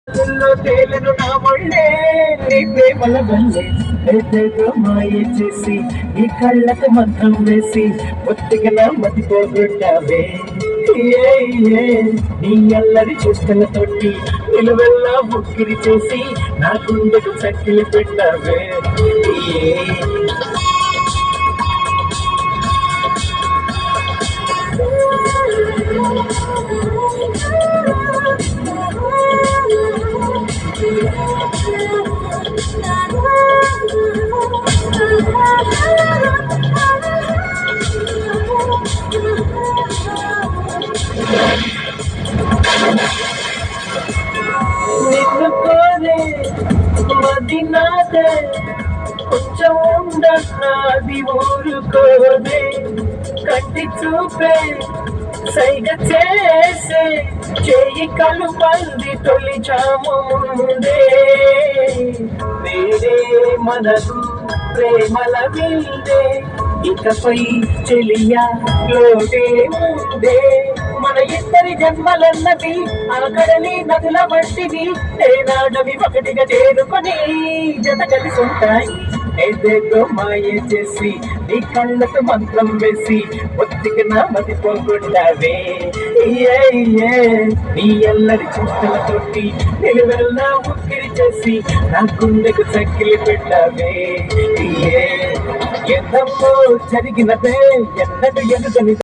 తేలను నా మొళ్ళే నీ ప్రేమల వల్లే ఏదేదో మాయ చేసి నీ కళ్ళకు మంత్రం వేసి ఒత్తిగా నా మతి పోగొట్టావే ఏ ఏ నీ అల్లరి చూస్తలతోటి నిలువెల్లా ముక్కిరి చేసి నా గుండెకు చక్కిలి పెట్టావే ఏ నిన్ను కోరే మది నాదే కొంచెం ఉండన్నది ఊరుకోదే కంటి చూపే సైగ చేసే చేయి కలుపంది తొలి జాము ముందే వేరే మనసు ప్రేమల విందే ఇకపై చెలియా లోటే ముందే మన ఇద్దరి జన్మలన్నవి ఆకడలి నదుల వంటివి ఏనాడవి ఒకటిగా చేరుకొని జత కలిసి ఉంటాయి ఏదేదో మాయ చేసి నీ కళ్ళకు మంత్రం వేసి ఒత్తికి నా మతి పోగొట్టావే నీ ఎల్లరి చూస్తలతోటి నిలువెల్లా ఉక్కిరి చేసి నా గుండెకు చక్కిలి పెట్టావే ఎందమ్మో జరిగినదే ఎన్నడు ఎదుగని